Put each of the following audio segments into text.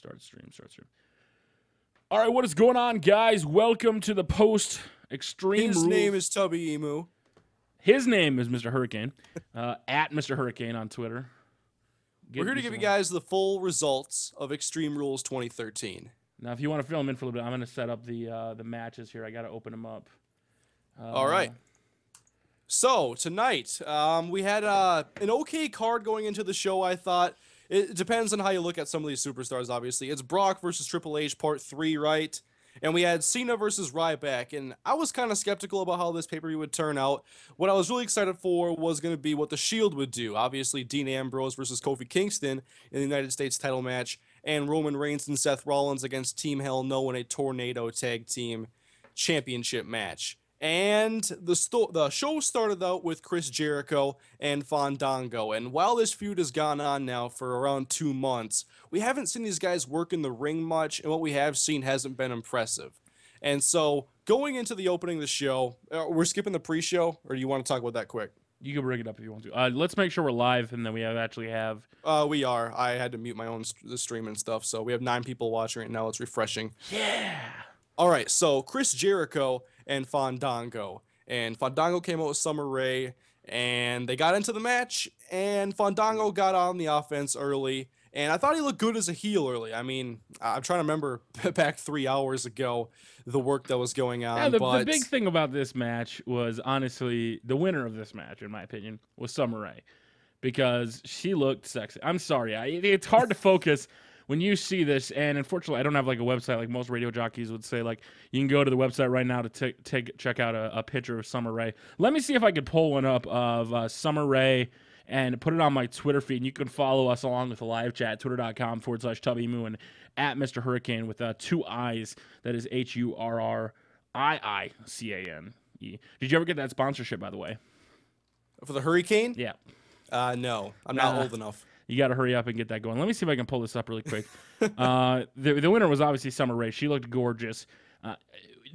Start stream. All right, what is going on, guys? Welcome to the post-Extreme His Rules. name is Tubby Emu. His name is Mr. Hurricane, at Mr. Hurricane on Twitter. We're here to give you guys the full results of Extreme Rules 2013. Now, if you want to fill them in for a little bit, I'm going to set up the matches here. I got to open them up. All right. So, tonight, we had an okay card going into the show, I thought. It depends on how you look at some of these superstars, obviously. It's Brock versus Triple H, Part 3, right? And we had Cena versus Ryback, and I was kind of skeptical about how this pay-per-view would turn out. What I was really excited for was going to be what the Shield would do. Obviously, Dean Ambrose versus Kofi Kingston in the United States title match, and Roman Reigns and Seth Rollins against Team Hell No in a Tornado Tag Team Championship match. And the show started out with Chris Jericho and Fandango. And while this feud has gone on now for around 2 months, we haven't seen these guys work in the ring much, and what we have seen hasn't been impressive. And so, going into the opening of the show, we're skipping the pre-show, or do you want to talk about that quick? You can bring it up if you want to. Let's make sure we're live, and then we actually have... We are. I had to mute my own stream and stuff, so we have 9 people watching right now. It's refreshing. Yeah! All right, so Chris Jericho and Fandango. And Fandango came out with Summer Rae, and they got into the match, and Fandango got on the offense early, and I thought he looked good as a heel early. I mean, I'm trying to remember back 3 hours ago the work that was going on. Yeah, the big thing about this match was, honestly, the winner of this match, in my opinion, was Summer Rae, because she looked sexy. I'm sorry, it's hard to focus when you see this, and unfortunately, I don't have like a website like most radio jockeys would say. Like, you can go to the website right now to check out a picture of Summer Rae. Let me see if I could pull one up of Summer Rae and put it on my Twitter feed. And you can follow us along with the live chat, twitter.com/TubbyMoo and at Mr. Hurricane with 2 I's. That is HURRIICANE. Did you ever get that sponsorship, by the way? For the Hurricane? Yeah. No, I'm not old enough. You got to hurry up and get that going. Let me see if I can pull this up really quick. The winner was obviously Summer Rae. She looked gorgeous. Do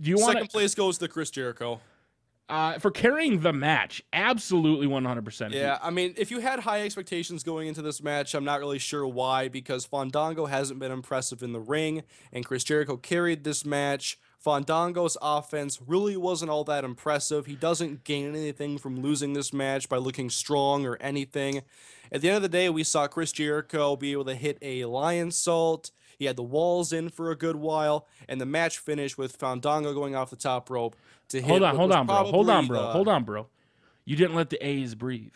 you want Second place goes to Chris Jericho. For carrying the match, absolutely 100%. Yeah, I mean, if you had high expectations going into this match, I'm not really sure why, because Fandango hasn't been impressive in the ring, and Chris Jericho carried this match. Fandango's offense really wasn't all that impressive. He doesn't gain anything from losing this match by looking strong or anything. At the end of the day, we saw Chris Jericho be able to hit a lion salt. He had the walls in for a good while, and the match finished with Fandango going off the top rope to hit. Hold on, bro. You didn't let the A's breathe.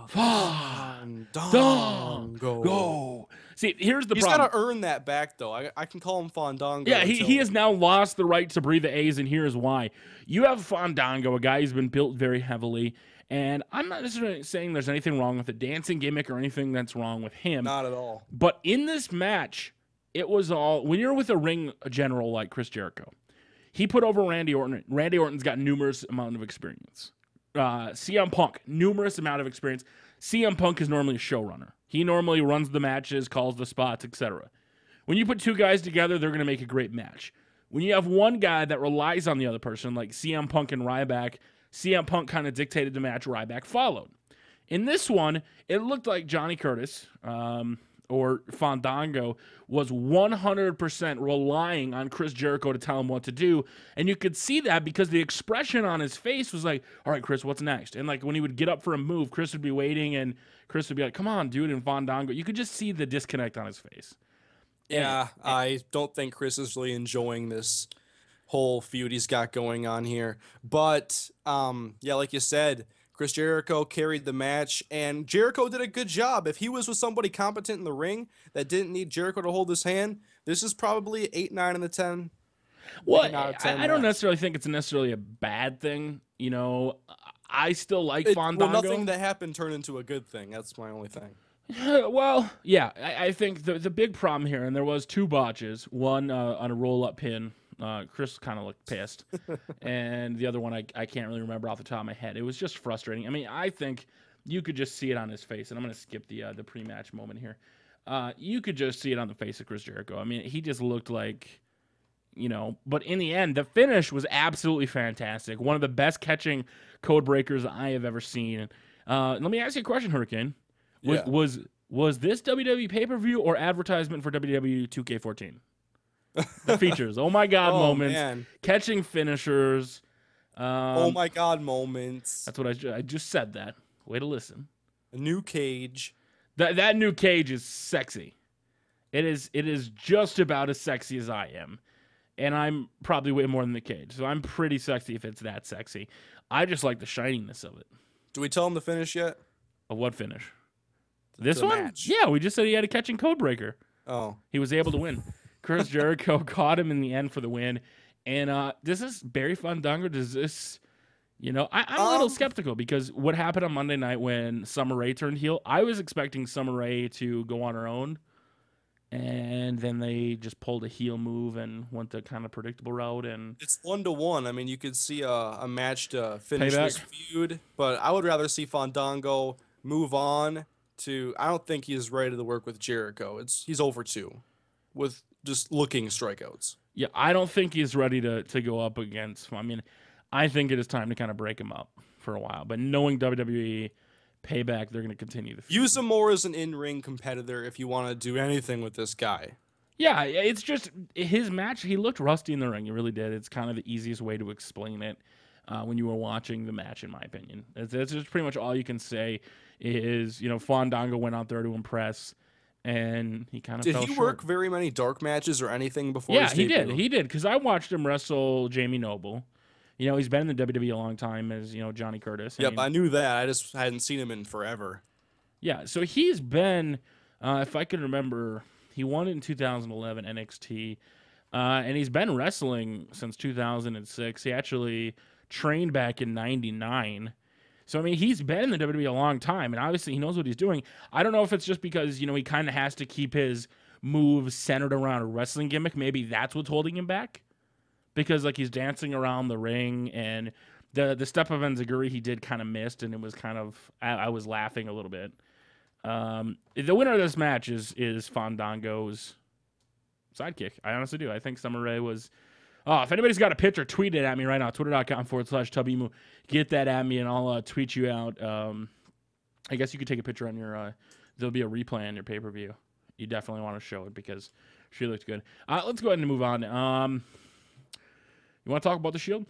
Fandango. See, here's the problem. He's got to earn that back, though. I can call him Fandango. Yeah, he has now lost the right to breathe the A's, and here's why. You have Fandango, a guy who's been built very heavily, and I'm not necessarily saying there's anything wrong with the dancing gimmick or anything that's wrong with him. Not at all. But in this match, it was all... When you're with a ring general like Chris Jericho, he put over Randy Orton. Randy Orton's got numerous amount of experience. CM Punk, numerous amount of experience. CM Punk is normally a showrunner. He normally runs the matches, calls the spots, etc. When you put 2 guys together, they're going to make a great match. When you have one guy that relies on the other person, like CM Punk and Ryback, CM Punk kind of dictated the match, Ryback followed. In this one, it looked like Johnny Curtis, or Fandango, was 100% relying on Chris Jericho to tell him what to do. And you could see that because the expression on his face was like, all right, Chris, what's next? And like when he would get up for a move, Chris would be waiting and Chris would be like, come on, dude, and Fandango. You could just see the disconnect on his face. Yeah, I don't think Chris is really enjoying this whole feud he's got going on here. But, yeah, like you said, Chris Jericho carried the match, and Jericho did a good job. If he was with somebody competent in the ring that didn't need Jericho to hold his hand, this is probably 8, 9 in the 10. Well, I don't necessarily think it's necessarily a bad thing. You know, I still like Fandango. Well, nothing that happened turned into a good thing. That's my only thing. Well, yeah, I think the big problem here, and there was 2 botches, one on a roll-up pin. Chris kind of looked pissed, and the other one I can't really remember off the top of my head. It was just frustrating. I mean, I think you could just see it on his face, and I'm going to skip the pre-match moment here. You could just see it on the face of Chris Jericho. I mean, he just looked like, you know, but in the end, the finish was absolutely fantastic. One of the best catching code breakers I have ever seen. Let me ask you a question, Hurricane. Was Was this WWE pay-per-view or advertisement for WWE 2K14? The features. Oh my God moments. Man. Catching finishers. Oh my God moments. That's what I just said that. Way to listen. A new cage. That new cage is sexy. It is just about as sexy as I am. And I'm probably way more than the cage. So I'm pretty sexy if it's that sexy. I just like the shininess of it. Do we tell him to finish yet? Of what finish? This one? Match. Yeah, we just said he had a catching code breaker. Oh. He was able to win. Chris Jericho caught him in the end for the win. And does this Barry Fandango, does this, I'm a little skeptical because what happened on Monday night when Summer Rae turned heel, I was expecting Summer Rae to go on her own. And then they just pulled a heel move and went the kind of predictable route. And it's 1-1. I mean, you could see a match to finish Payback. this feud, but I would rather see Fandango move on to. I don't think he's ready to work with Jericho. He's over 2 with just looking strikeouts. Yeah, I don't think he's ready to go up against. I mean, I think it is time to kind of break him up for a while. But knowing WWE Payback, they're going to continue the feud. Use him more as an in-ring competitor if you want to do anything with this guy. Yeah, it's just his match. He looked rusty in the ring. He really did. It's kind of the easiest way to explain it when you were watching the match, in my opinion. It's just pretty much all you can say is, Fandango went out there to impress, and he kind of fell short. Did he work very many dark matches or anything before? Yeah, he did. He did, because I watched him wrestle Jamie Noble. He's been in the WWE a long time as, Johnny Curtis. Yep, I knew that. I just hadn't seen him in forever. Yeah, so he's been, if I can remember, he won in 2011 NXT, and he's been wrestling since 2006. He actually trained back in 99. So, I mean, he's been in the WWE a long time, and obviously he knows what he's doing. I don't know if it's just because, he kind of has to keep his moves centered around a wrestling gimmick. Maybe that's what's holding him back. Because, he's dancing around the ring, and the step of Enziguri he did kind of missed, and it was kind of, I was laughing a little bit. The winner of this match is Fandango's sidekick. I honestly do. I think Summer Rae was... Oh, if anybody's got a picture, tweet it at me right now. Twitter.com/Tubby. Get that at me, and I'll tweet you out. I guess you could take a picture on your... there'll be a replay on your pay-per-view. You definitely want to show it because she looked good. Let's go ahead and move on. You want to talk about the Shield?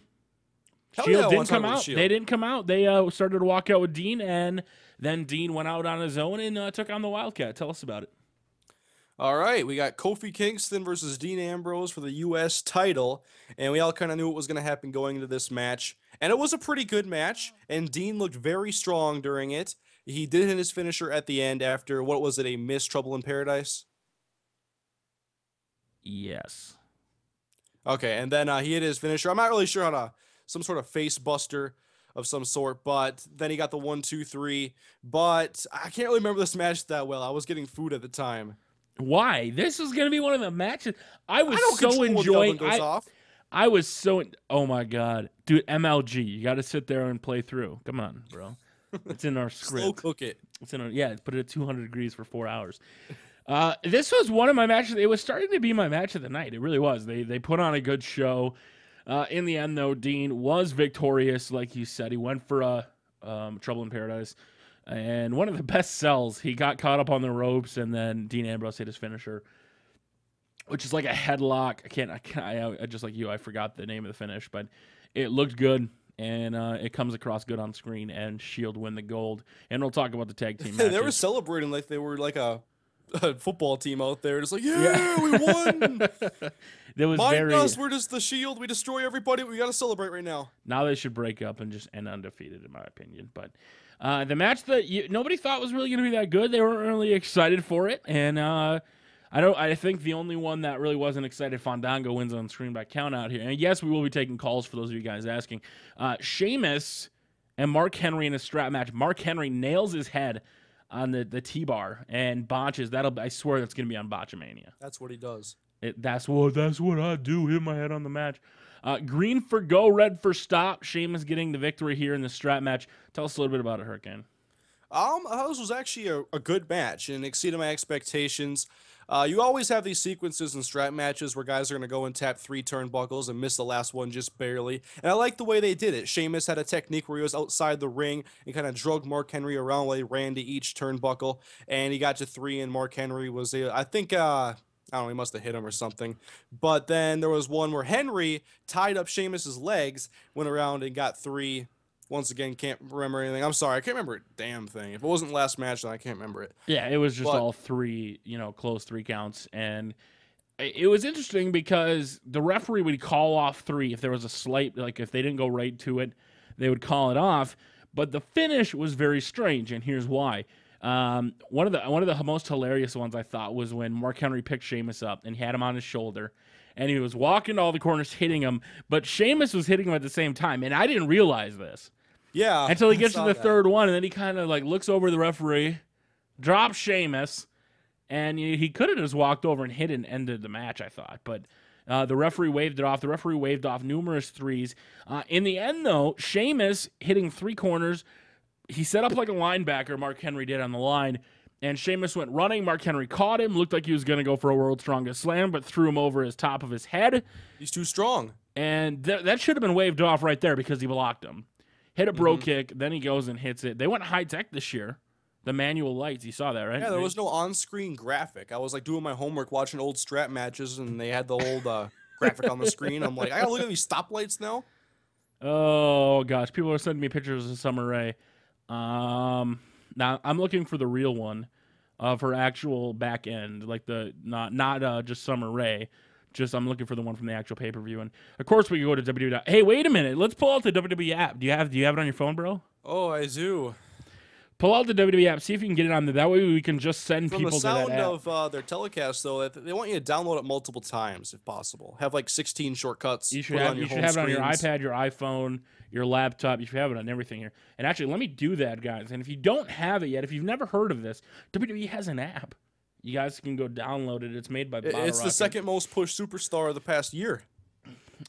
Shield didn't come out. They didn't come out. They started to walk out with Dean, and then Dean went out on his own and took on the Wildcat. Tell us about it. All right, we got Kofi Kingston versus Dean Ambrose for the U.S. title, and we all kind of knew what was going to happen going into this match. And it was a pretty good match, and Dean looked very strong during it. He did hit his finisher at the end after, what was it, a missed Trouble in Paradise? Yes. Okay, and then he hit his finisher. I'm not really sure how to, some sort of face buster of some sort, but then he got the 1, 2, 3. But I can't really remember this match that well. I was getting food at the time. Why? This is going to be one of the matches I was so enjoying. I was so, oh my God. Dude, MLG, you got to sit there and play through. Come on, bro. It's in our script. Slow cook it. It's in our, yeah, put it at 200 degrees for 4 hours. This was one of my matches. It was starting to be my match of the night. It really was. They put on a good show. In the end, though, Dean was victorious, like you said. He went for Trouble in Paradise. And one of the best sells, he got caught up on the ropes, and then Dean Ambrose hit his finisher, which is like a headlock. I just like you, I forgot the name of the finish, but it looked good, and it comes across good on screen, and Shield win the gold. And we'll talk about the tag team matches. They were celebrating like they were like a football team out there. It's like, yeah, we won. There was Mind us, we're just the Shield. We destroy everybody. We got to celebrate right now. Now they should break up and just end undefeated, in my opinion. But the match that nobody thought was really going to be that good. They weren't really excited for it, and I think the only one that really wasn't excited, Fandango, wins on screen by count out here. And yes, we will be taking calls for those of you guys asking. Sheamus and Mark Henry in a strap match. Mark Henry nails his head on the T-bar and botches. I swear that's going to be on Botchamania. That's what he does. That's what I do. Hit my head on the match. Green for go, red for stop. Sheamus getting the victory here in the strap match. Tell us a little bit about it, Hurricane. This was actually a good match and exceeded my expectations. You always have these sequences in strap matches where guys are going to go and tap 3 turnbuckles and miss the last one just barely. And I like the way they did it. Sheamus had a technique where he was outside the ring and kind of drug Mark Henry around while he ran to each turnbuckle. And he got to 3, and Mark Henry was, I think, I don't know, he must have hit him or something. But then there was one where Henry tied up Sheamus's legs, went around and got 3. Once again, can't remember anything. I'm sorry, I can't remember a damn thing. If it wasn't last match, then I can't remember it. Yeah, it was just all 3, close 3 counts. And it was interesting because the referee would call off 3 if there was a slight, like if they didn't go right to it, they would call it off. But the finish was very strange, and here's why. One of the most hilarious ones I thought was when Mark Henry picked Sheamus up and had him on his shoulder, and he was walking to all the corners hitting him, but Sheamus was hitting him at the same time, and I didn't realize this. Yeah. Until he gets to the third one, and then he kind of like looks over the referee, drops Sheamus, and he could have just walked over and hit and ended the match, I thought. But the referee waved it off. The referee waved off numerous 3s. In the end, though, Sheamus hitting 3 corners. He set up like a linebacker, Mark Henry did on the line, and Sheamus went running. Mark Henry caught him, looked like he was going to go for a World's Strongest Slam, but threw him over his top of his head. He's too strong. And that should have been waved off right there because he blocked him. Hit a bro kick, then he goes and hits it. They went high-tech this year. The manual lights, you saw that, right? Yeah, there was no on-screen graphic. I was like doing my homework, watching old strap matches, and they had the old graphic on the screen. I'm like, I gotta look at these stoplights now. Oh, gosh. People are sending me pictures of Summer Rae. Now, I'm looking for the real one of her actual back end, like the not just Summer Rae. Just I'm looking for the one from the actual pay-per-view, and of course we can go to WWE. Hey, wait a minute, let's pull out the WWE app. Do you have it on your phone, bro? Oh, I do. Pull out the WWE app. See if you can get it on there. That way we can just send people to that app. From the sound of their telecast, though, they want you to download it multiple times if possible. Have like 16 shortcuts. You should have it on your iPad, your iPhone, your laptop. You should have it on everything here. And actually, let me do that, guys. And if you don't have it yet, if you've never heard of this, WWE has an app. You guys can go download it. It's made by Bottle It's the Rocket. second most pushed superstar of the past year.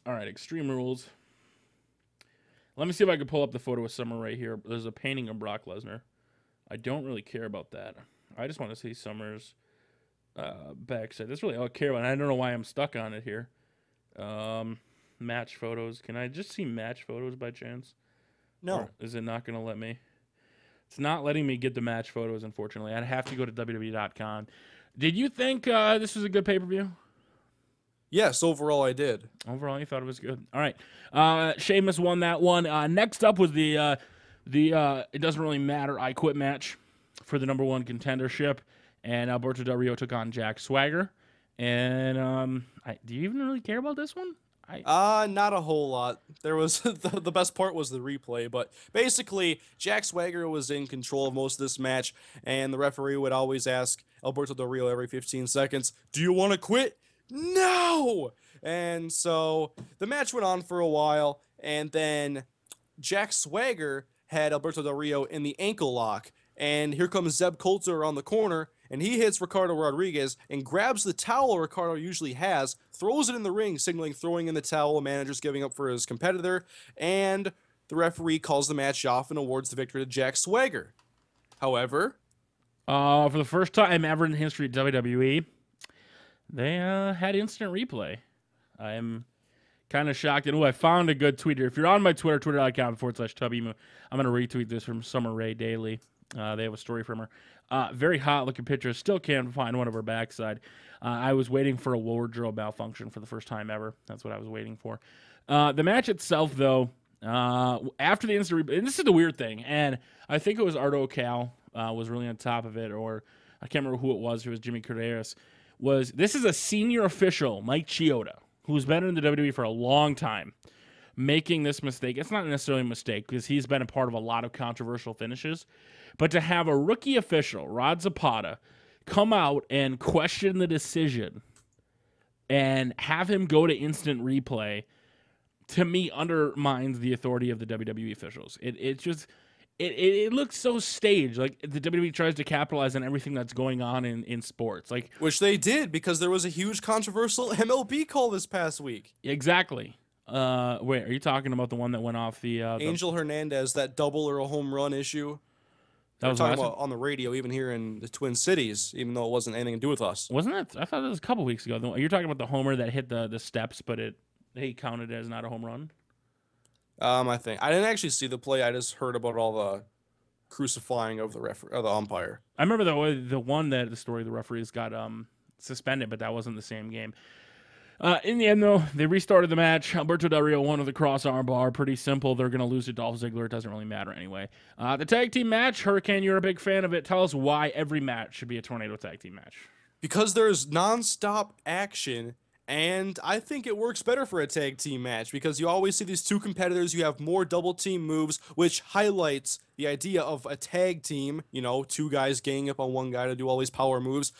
All right, Extreme Rules. Let me see if I can pull up the photo of Summer Rae here. There's a painting of Brock Lesnar. I don't really care about that. I just want to see Summer's backside. That's really all I care about. I don't know why I'm stuck on it here. Match photos. Can I just see match photos by chance? No. Or is it not going to let me? It's not letting me get the match photos, unfortunately. I'd have to go to WWE.com. Did you think this was a good pay-per-view? Yes, overall I did. Overall, you thought it was good. All right. Sheamus won that one. Next up was the It Doesn't Really Matter I Quit match for the #1 contendership. And Alberto Del Rio took on Jack Swagger. And do you even really care about this one? Not a whole lot. There was the best part was the replay, but basically Jack Swagger was in control of most of this match, and the referee would always ask Alberto Del Rio every 15 seconds, "Do you want to quit?" No! And so the match went on for a while, and then Jack Swagger had Alberto Del Rio in the ankle lock, and here comes Zeb Coulter around the corner, and he hits Ricardo Rodriguez and grabs the towel Ricardo usually has, throws it in the ring, signaling throwing in the towel, manager's giving up for his competitor, and the referee calls the match off and awards the victory to Jack Swagger. However, for the first time ever in the history of WWE, they had instant replay. I'm kind of shocked. And I found a good tweet here. If you're on my Twitter, twitter.com/Tubby, I'm going to retweet this from Summer Rae Daily. They have a story from her. Very hot-looking picture. Still can't find one of her backside. I was waiting for a wardrobe malfunction for the first time ever. That's what I was waiting for. The match itself, though, after the instant replay, and this is the weird thing, and I think it was Ardo Cal was really on top of it, or I can't remember who it was. It was Jimmy Corderas. This is a senior official, Mike Chioda, who's been in the WWE for a long time, making this mistake. It's not necessarily a mistake because he's been a part of a lot of controversial finishes. But to have a rookie official, Rod Zapata, come out and question the decision and have him go to instant replay, to me, undermines the authority of the WWE officials. It looks so staged. Like the WWE tries to capitalize on everything that's going on in sports. Which they did, because there was a huge controversial MLB call this past week. Exactly. Wait, are you talking about the one that went off the Angel Hernandez, that double or a home run issue? That was talking last about on the radio, even here in the Twin Cities, even though it wasn't anything to do with us. Wasn't it? I thought that was a couple weeks ago. You're talking about the homer that hit the steps, but he counted as not a home run. I think I didn't actually see the play. I just heard about all the crucifying of the the umpire. I remember the one that the story the referees got suspended, but that wasn't the same game. In the end, though, they restarted the match. Alberto Del Rio won with a cross arm bar. Pretty simple. They're going to lose to Dolph Ziggler. It doesn't really matter anyway. The tag team match, Hurricane, you're a big fan of it. Tell us why every match should be a Tornado tag team match. Because there's nonstop action, and I think it works better for a tag team match because you always see these two competitors. You have more double team moves, which highlights the idea of a tag team, you know, two guys ganging up on one guy to do all these power moves.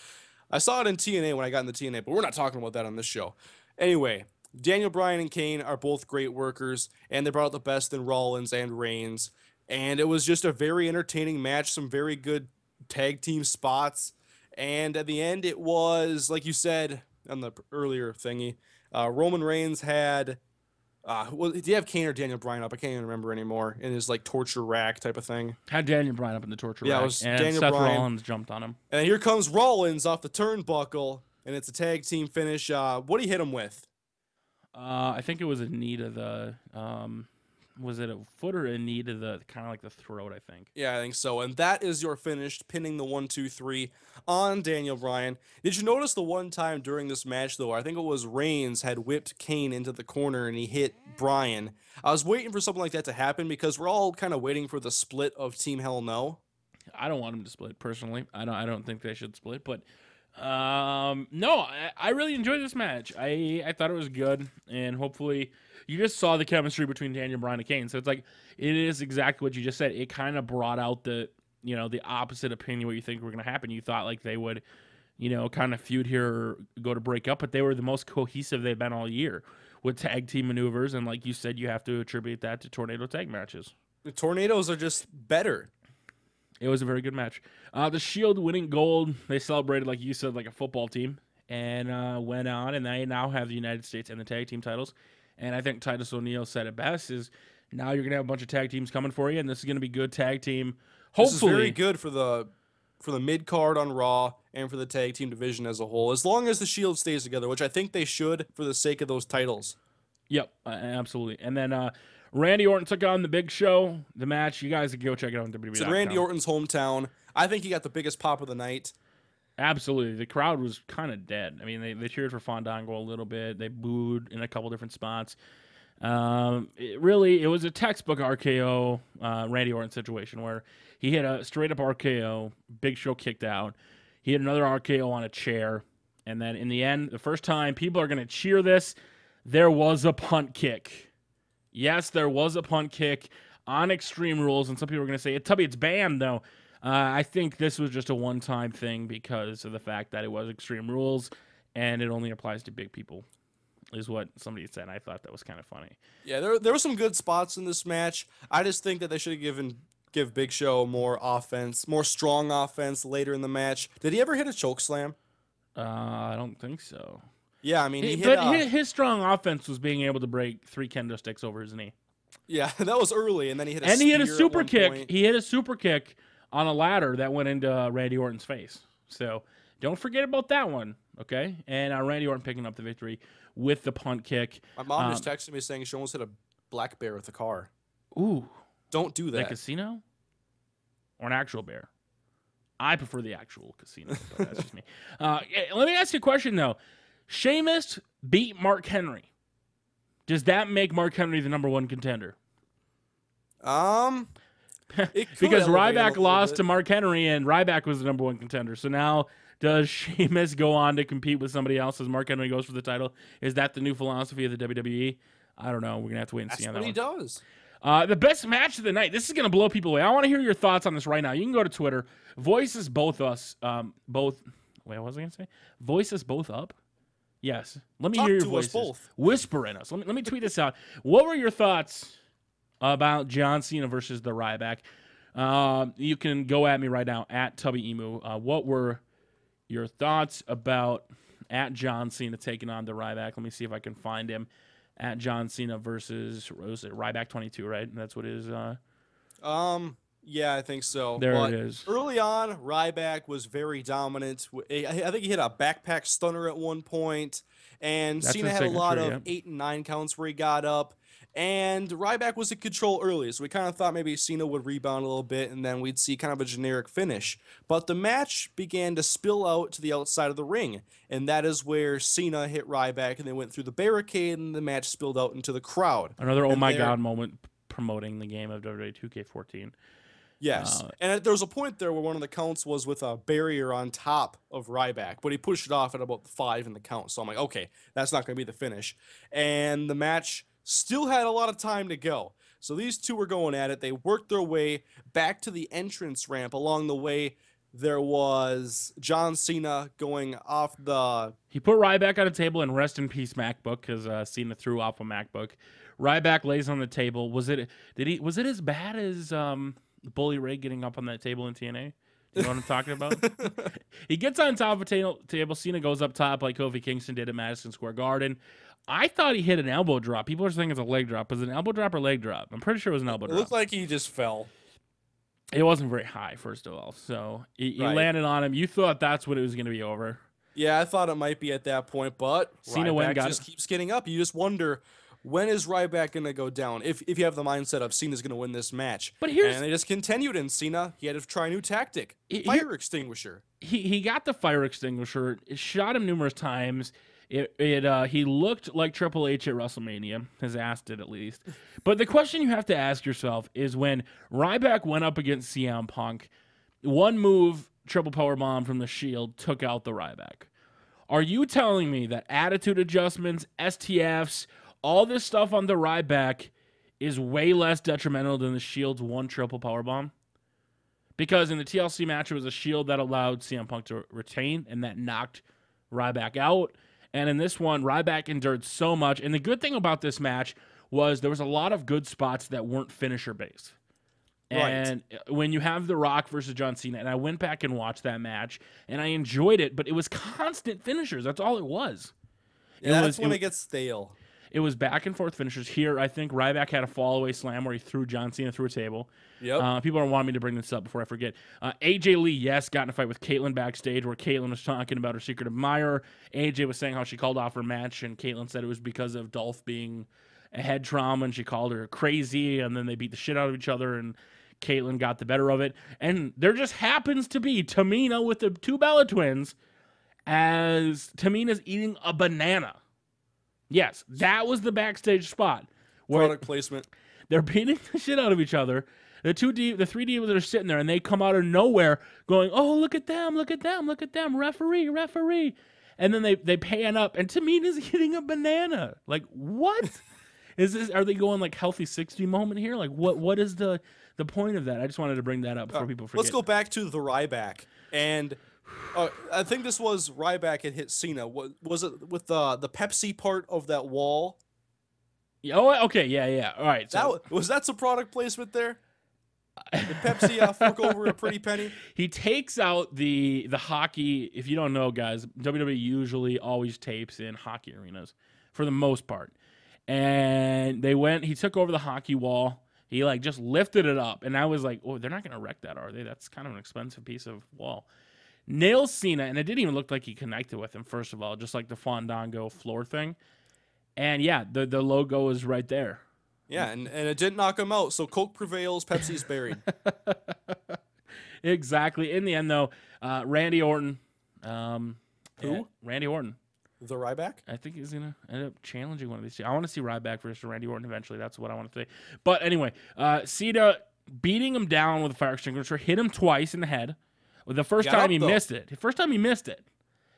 I saw it in TNA when I got into TNA, but we're not talking about that on this show. Anyway, Daniel Bryan and Kane are both great workers, and they brought out the best in Rollins and Reigns. And it was just a very entertaining match, some very good tag team spots. And at the end, it was, like you said on the earlier thingy, Roman Reigns had, did you have Kane or Daniel Bryan up? I can't even remember anymore. In his, like, torture rack type of thing. Had Daniel Bryan up in the torture rack. It was and Daniel Seth Bryan. Rollins jumped on him. And here comes Rollins off the turnbuckle, and it's a tag team finish. What do you hit him with? I think it was a knee to the, was it a foot or a knee to the, kind of like the throat, I think. Yeah, I think so. And that is your finish, pinning the 1-2-3 on Daniel Bryan. Did you notice the one time during this match, though, I think it was Reigns had whipped Kane into the corner and he hit Bryan. I was waiting for something like that to happen because we're all kind of waiting for the split of Team Hell No. I don't want them to split, personally. I don't think they should split, but no, I really enjoyed this match. I thought it was good, and hopefully you just saw the chemistry between Daniel Bryan and Kane. So it's like, it is exactly what you just said. It kind of brought out the, you know, the opposite opinion, what you think were going to happen. You thought like they would, you know, kind of feud here or go to break up, but they were the most cohesive they've been all year with tag team maneuvers. And like you said, you have to attribute that to Tornado tag matches. The Tornadoes are just better. It was a very good match. The Shield winning gold, they celebrated, like you said, like a football team, and went on, and they now have the United States and the tag team titles. And I think Titus O'Neil said it best, is now you're going to have a bunch of tag teams coming for you, and this is going to be good tag team. Hopefully. This is very good for the mid-card on Raw and for the tag team division as a whole, as long as the Shield stays together, which I think they should for the sake of those titles. Yep, absolutely. And then Randy Orton took on the Big Show. The match, you guys can go check it out on WWE.com. It's in Randy Orton's hometown. I think he got the biggest pop of the night. Absolutely. The crowd was kind of dead. I mean, they cheered for Fandango a little bit. They booed in a couple different spots. It was a textbook RKO Randy Orton situation where he hit a straight-up RKO, Big Show kicked out. He hit another RKO on a chair. And then in the end, the first time people are going to cheer this, there was a punt kick. Yes, there was a punt kick on Extreme Rules, and some people are going to say, Tubby, it's banned, though. I think this was just a one-time thing because of the fact that it was Extreme Rules, and it only applies to big people, is what somebody said. I thought that was kind of funny. Yeah, there were some good spots in this match. I just think that they should have give Big Show more offense, more strong offense later in the match. Did he ever hit a choke slam? I don't think so. Yeah, I mean, his strong offense was being able to break 3 kendo sticks over his knee. Yeah, that was early, and then he hit a super kick. He hit a super kick on a ladder that went into Randy Orton's face. So don't forget about that one, okay? And Randy Orton picking up the victory with the punt kick. My mom just texted me saying she almost hit a black bear with a car. Ooh. Don't do that. Like a casino? Or an actual bear? I prefer the actual casino, but that's just me. Let me ask you a question, though. Sheamus beat Mark Henry. Does that make Mark Henry the #1 contender? Because Ryback lost to Mark Henry, and Ryback was the #1 contender. So now, does Sheamus go on to compete with somebody else as Mark Henry goes for the title? Is that the new philosophy of the WWE? I don't know. We're going to have to wait and see on that one. That's what he does. The best match of the night. This is going to blow people away. I want to hear your thoughts on this right now. You can go to Twitter. Voices both us. Wait, what was I going to say? Voices both up? Yes. Let me hear your voices. Both. Whisper in us. Let me tweet this out. What were your thoughts about John Cena versus the Ryback? You can go at me right now, at Tubby Emu. What were your thoughts about at John Cena taking on the Ryback? Let me see if I can find him. At John Cena versus, what was it, Ryback 22, right? That's what it is. Yeah, I think so. There But it is. early on, Ryback was very dominant. I think he hit a backpack stunner at one point, and That's Cena his had a lot signature, of yeah. 8 and 9 counts where he got up. And Ryback was in control early, so we kind of thought maybe Cena would rebound a little bit, and then we'd see kind of a generic finish. But the match began to spill out to the outside of the ring, and that is where Cena hit Ryback, and they went through the barricade, and the match spilled out into the crowd. Another oh And my there- god moment promoting the game of WWE 2K14. Yes, and there was a point there where one of the counts was with a barrier on top of Ryback, but he pushed it off at about 5 in the count. So I'm like, okay, that's not going to be the finish. And the match still had a lot of time to go. So these two were going at it. They worked their way back to the entrance ramp. Along the way, there was John Cena going off the... He put Ryback on a table and rest in peace MacBook because Cena threw off a MacBook. Ryback lays on the table. Was it as bad as Bully Ray getting up on that table in TNA? You know what I'm talking about? He gets on top of a table. Cena goes up top like Kofi Kingston did at Madison Square Garden. I thought he hit an elbow drop. People are saying it's a leg drop. Was it an elbow drop or leg drop? I'm pretty sure it was an elbow It drop. looked like he just fell. It wasn't very high, first of all. So he Right. landed on him. You thought that's when it was going to be over. Yeah, I thought it might be at that point, but Cena went and Ryback got just it. keeps getting up. You just wonder, when is Ryback going to go down? If you have the mindset of Cena's going to win this match. But here's- And they just continued, and Cena, he had to try a new tactic. Fire extinguisher. He got the fire extinguisher. It shot him numerous times. He looked like Triple H at WrestleMania. His ass did, at least. But the question you have to ask yourself is, when Ryback went up against CM Punk, one move, triple powerbomb from the Shield, took out the Ryback. Are you telling me that attitude adjustments, STFs, all this stuff on the Ryback is way less detrimental than the Shield's one triple powerbomb? Because in the TLC match, it was a Shield that allowed CM Punk to retain, and that knocked Ryback out. And in this one, Ryback endured so much. And the good thing about this match was there was a lot of good spots that weren't finisher-based. Right. And when you have The Rock versus John Cena, and I went back and watched that match, and I enjoyed it, but it was constant finishers. That's all it was. Yeah, that's when it gets stale. It was back and forth finishers. Here, I think Ryback had a fall-away slam where he threw John Cena through a table. Yep. People are wanting me to bring this up before I forget. AJ Lee, yes, got in a fight with Caitlyn backstage where Caitlyn was talking about her secret admirer. AJ was saying how she called off her match, and Caitlyn said it was because of Dolph being a head trauma, and she called her crazy, and then they beat the shit out of each other, and Caitlyn got the better of it. And there just happens to be Tamina with the two Bella twins as Tamina's eating a banana. Yes, that was the backstage spot where Product placement. they're beating the shit out of each other. The 3 divas that are sitting there, and they come out of nowhere going, "Oh, look at them, look at them, look at them, referee, referee." And then they pan up, and Tamina's eating a banana. Like, what? Is this? Are they going like healthy 60 moment here? Like, what is the point of that? I just wanted to bring that up before people forget. Let's go back to the Ryback. And I think this was Ryback had hit Cena. Was it with the Pepsi part of that wall? Oh, okay, yeah. All right. So Was that some product placement there? The Pepsi fork over a pretty penny. he takes out the hockey. If you don't know, guys, WWE usually always tapes in hockey arenas for the most part. And he took over the hockey wall. He like just lifted it up, and I was like, "Oh, they're not going to wreck that, are they? That's kind of an expensive piece of wall." Nails Cena, and it didn't even look like he connected with him. First of all, just like the Fandango floor thing, and yeah, the logo is right there. Yeah, and it didn't knock him out. So Coke prevails, Pepsi's buried. Exactly. In the end, though, Randy Orton. Who? Randy Orton. The Ryback? I think he's going to end up challenging one of these two. I want to see Ryback versus Randy Orton eventually. That's what I want to say. But anyway, Cena beating him down with a fire extinguisher, hit him twice in the head. The first Got time up, he though. missed it. The first time he missed it,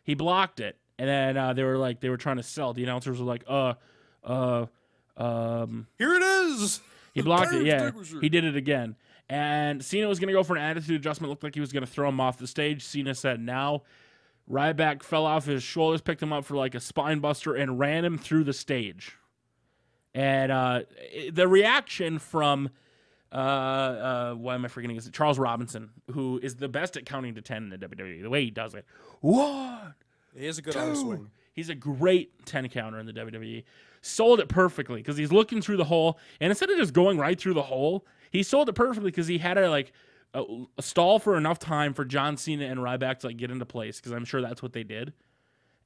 he blocked it. And then they were trying to sell. The announcers were like, Here it is! he blocked Fire it, yeah. extinguisher. He did it again. And Cena was going to go for an attitude adjustment. Looked like he was going to throw him off the stage. Cena said, "Now." Ryback fell off his shoulders, picked him up for like a spine buster, and ran him through the stage. And the reaction from, why am I forgetting? Is it Charles Robinson, who is the best at counting to 10 in the WWE? The way he does it. 1, He has a good arm 2. swing. He's a great 10 counter in the WWE. Sold it perfectly because he's looking through the hole, and instead of just going right through the hole, he sold it perfectly because he had a stall for enough time for John Cena and Ryback to like get into place, because I'm sure that's what they did,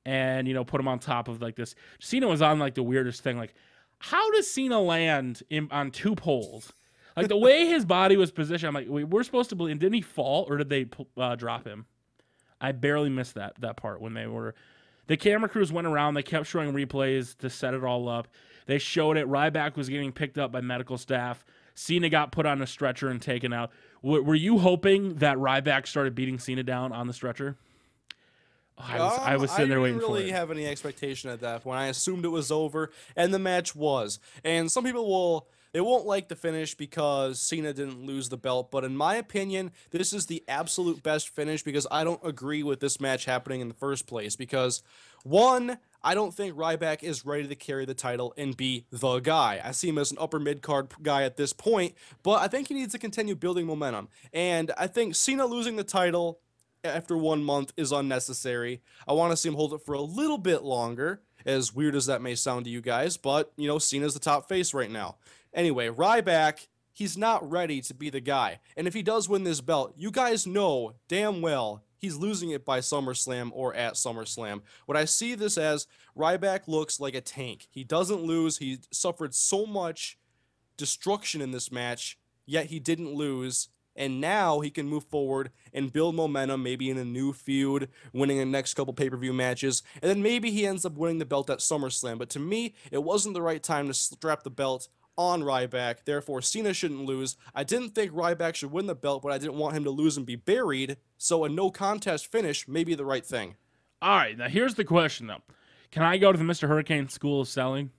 and put him on top of like this. Cena was on like the weirdest thing. Like, how does Cena land on 2 poles? Like the way his body was positioned, I'm like, we're supposed to believe. Didn't he fall, or did they drop him? I barely missed that part when the camera crews went around. They kept showing replays to set it all up. They showed it. Ryback was getting picked up by medical staff. Cena got put on a stretcher and taken out. Were you hoping that Ryback started beating Cena down on the stretcher? I was sitting there waiting for it. I didn't really have any expectation at that point. I assumed it was over, and the match was. And some people won't like the finish because Cena didn't lose the belt, but in my opinion, this is the absolute best finish because I don't agree with this match happening in the first place. Because, one, I don't think Ryback is ready to carry the title and be the guy. I see him as an upper mid-card guy at this point, but I think he needs to continue building momentum. And I think Cena losing the title after 1 month is unnecessary. I want to see him hold it for a little bit longer, as weird as that may sound to you guys, but, Cena's the top face right now. Anyway, Ryback, he's not ready to be the guy. And if he does win this belt, you guys know damn well he's losing it by SummerSlam or at SummerSlam. What I see this as, Ryback looks like a tank. He doesn't lose. He suffered so much destruction in this match, yet he didn't lose. And now he can move forward and build momentum, maybe in a new feud, winning the next couple pay-per-view matches. And then maybe he ends up winning the belt at SummerSlam. But to me, it wasn't the right time to strap the belt on Ryback. Therefore, Cena shouldn't lose. I didn't think Ryback should win the belt, but I didn't want him to lose and be buried. So a no contest finish may be the right thing. All right, now here's the question, though. Can I go to the Mr. Hurricane School of Selling?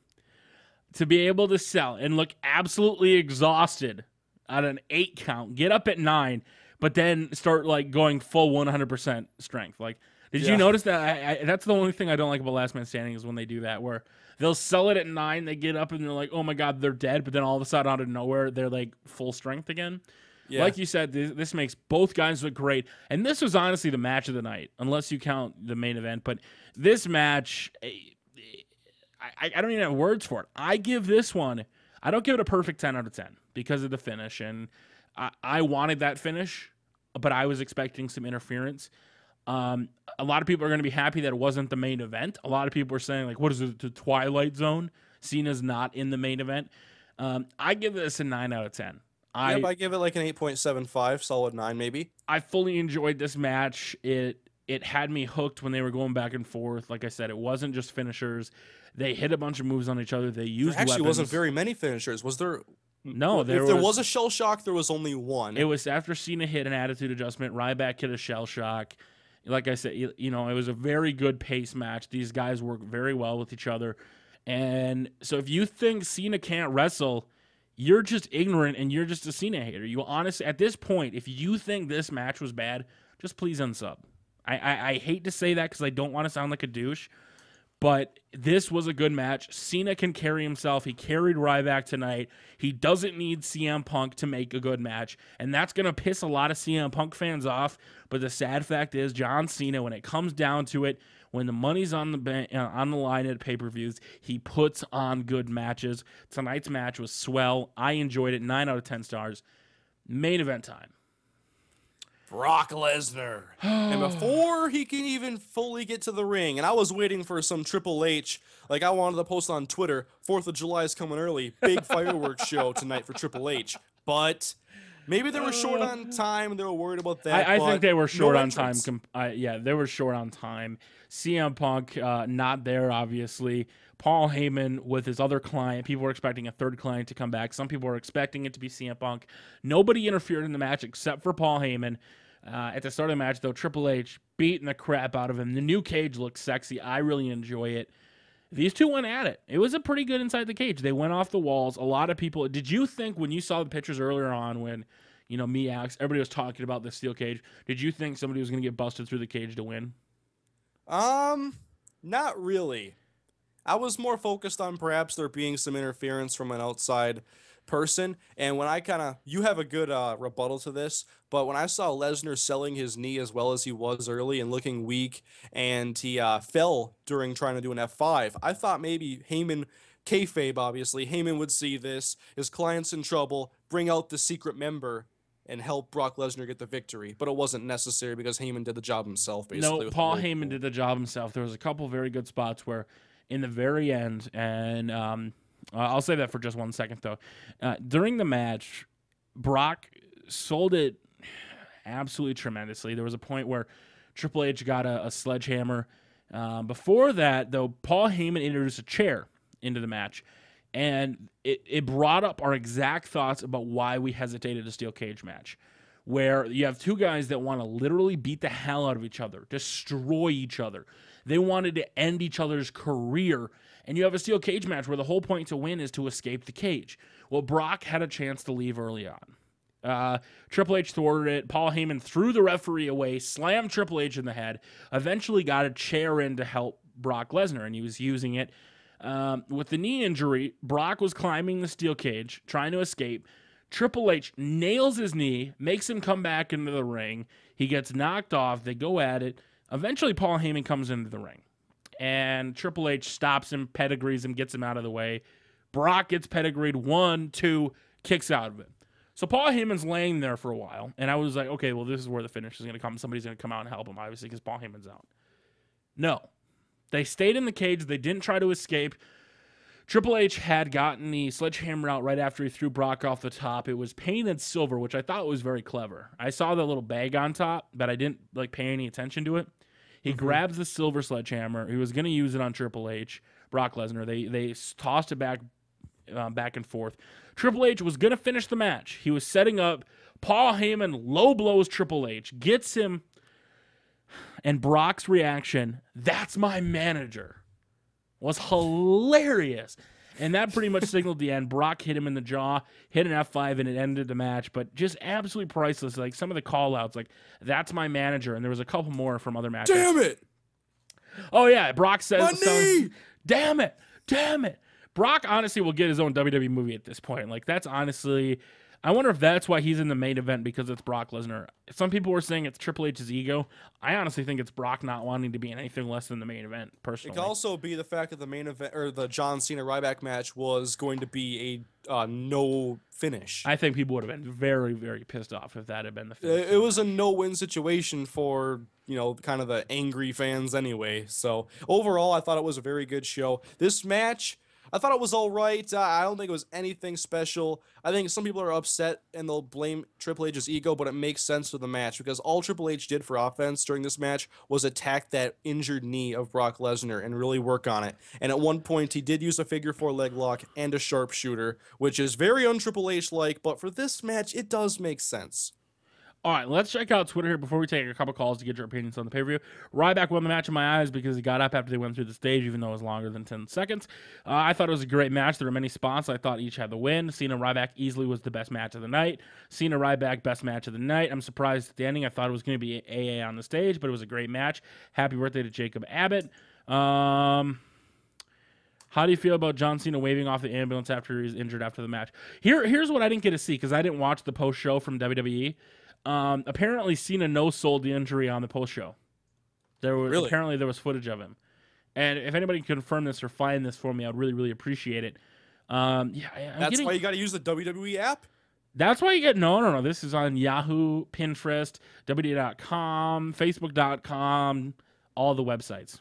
To be able to sell and look absolutely exhausted at an 8 count, get up at 9, but then start like going full 100% strength. Like, did you notice that? That's the only thing I don't like about Last Man Standing is when they do that, where they'll sell it at 9, they get up and they're like, oh my God, they're dead. But then all of a sudden out of nowhere, they're like full strength again. Yeah. Like you said, this makes both guys look great. And this was honestly the match of the night, unless you count the main event. But this match, I don't even have words for it. I give this one, I don't give it a perfect 10 out of 10 because of the finish. And I wanted that finish, but I was expecting some interference. A lot of people are going to be happy that it wasn't the main event. A lot of people are saying, like, what is it, the Twilight Zone? Cena's not in the main event. I give this a 9 out of 10. I give it like an 8.75, solid 9 maybe. I fully enjoyed this match. It had me hooked when they were going back and forth. Like I said, it wasn't just finishers. They hit a bunch of moves on each other. They used there actually weapons. Wasn't very many finishers. Was there? No, if there was a shell shock, there was only one. It was after Cena hit an attitude adjustment. Ryback hit a shell shock. Like I said, it was a very good pace match. These guys work very well with each other. And so if you think Cena can't wrestle, you're just ignorant and you're just a Cena hater. You honestly, at this point, if you think this match was bad, just please unsub. I hate to say that because I don't want to sound like a douche, but this was a good match. Cena can carry himself. He carried Ryback tonight. He doesn't need CM Punk to make a good match, and that's going to piss a lot of CM Punk fans off. But the sad fact is, John Cena, when it comes down to it, when the money's on the line at pay-per-views, he puts on good matches. Tonight's match was swell. I enjoyed it. 9 out of 10 stars. Main event time. Brock Lesnar. And before he can even fully get to the ring, and I was waiting for some Triple H, like I wanted to post on Twitter, 4th of July is coming early, big fireworks show tonight for Triple H. But maybe they were short on time, they were worried about that. I think they were short on time. They were short on time. CM Punk, not there, obviously. Paul Heyman with his other client. People were expecting a third client to come back. Some people were expecting it to be CM Punk. Nobody interfered in the match except for Paul Heyman. At the start of the match, though, Triple H beating the crap out of him. The new cage looks sexy. I really enjoy it. These two went at it. It was a pretty good inside the cage. They went off the walls. A lot of people... Did you think when you saw the pictures earlier on when, me, Alex, everybody was talking about the steel cage, did you think somebody was going to get busted through the cage to win? Not really. I was more focused on perhaps there being some interference from an outside person. And when I you have a good rebuttal to this, but when I saw Lesnar selling his knee as well as he was early and looking weak, and he fell during trying to do an F5, I thought maybe Heyman, kayfabe obviously, Heyman would see this, his client's in trouble, bring out the secret member, and help Brock Lesnar get the victory. But it wasn't necessary because Heyman did the job himself, basically. No, Paul Heyman did the job himself. There was a couple very good spots where in the very end, and I'll say that for just 1 second, though. During the match, Brock sold it absolutely tremendously. There was a point where Triple H got a sledgehammer. Before that, though, Paul Heyman introduced a chair into the match, and it brought up our exact thoughts about why we hesitated a steel cage match, where you have two guys that want to literally beat the hell out of each other, destroy each other. They wanted to end each other's career, and you have a steel cage match where the whole point to win is to escape the cage. Well, Brock had a chance to leave early on. Triple H thwarted it. Paul Heyman threw the referee away, slammed Triple H in the head, eventually got a chair in to help Brock Lesnar, and he was using it. With the knee injury, Brock was climbing the steel cage, trying to escape. Triple H nails his knee, makes him come back into the ring. He gets knocked off. They go at it. Eventually, Paul Heyman comes into the ring, and Triple H stops him, pedigrees him, gets him out of the way. Brock gets pedigreed, 1, 2, kicks out of it. So Paul Heyman's laying there for a while, and I was like, okay, well, this is where the finish is going to come. Somebody's going to come out and help him, obviously, because Paul Heyman's out. No. They stayed in the cage. They didn't try to escape. Triple H had gotten the sledgehammer out right after he threw Brock off the top. It was painted silver, which I thought was very clever. I saw the little bag on top, but I didn't pay any attention to it. He grabs the silver sledgehammer. He was going to use it on Triple H, Brock Lesnar. They tossed it back and forth. Triple H was going to finish the match. He was setting up. Paul Heyman low blows Triple H, gets him, and Brock's reaction, "That's my manager," was hilarious. And that pretty much signaled the end. Brock hit him in the jaw, hit an F5, and it ended the match. But just absolutely priceless. Like some of the call-outs, like, "That's my manager." And there was a couple more from other matches. Damn it! Oh, yeah. Brock says, My knee! Damn it. Damn it. Brock honestly will get his own WWE movie at this point. Like, that's honestly... I wonder if that's why he's in the main event, because it's Brock Lesnar. Some people were saying it's Triple H's ego. I honestly think it's Brock not wanting to be in anything less than the main event, personally. It could also be the fact that the main event, or the John Cena Ryback match, was going to be a no finish. I think people would have been very, very pissed off if that had been the finish. It was a no-win situation for, kind of the angry fans anyway. So overall, I thought it was a very good show. This match, I thought it was all right. I don't think it was anything special. I think some people are upset and they'll blame Triple H's ego, but it makes sense for the match because all Triple H did for offense during this match was attack that injured knee of Brock Lesnar and really work on it. And at one point, he did use a figure 4 leg lock and a sharpshooter, which is very un-Triple H-like, but for this match, it does make sense. All right, let's check out Twitter here before we take a couple calls to get your opinions on the pay-per-view. Ryback won the match in my eyes because he got up after they went through the stage, even though it was longer than 10 seconds. I thought it was a great match. There were many spots I thought each had the win. Cena Ryback easily was the best match of the night. Cena Ryback, best match of the night. I'm surprised at the ending. I thought it was going to be AA on the stage, but it was a great match. Happy birthday to Jacob Abbott. How do you feel about John Cena waving off the ambulance after he was injured after the match? Here's what I didn't get to see because I didn't watch the post-show from WWE. Apparently Cena no-sold the injury on the post-show. Apparently there was footage of him. And if anybody can confirm this or find this for me, I'd really, really appreciate it. That's why you got to use the WWE app? That's why you get... No. This is on Yahoo, Pinterest, WWE.com, Facebook.com, all the websites.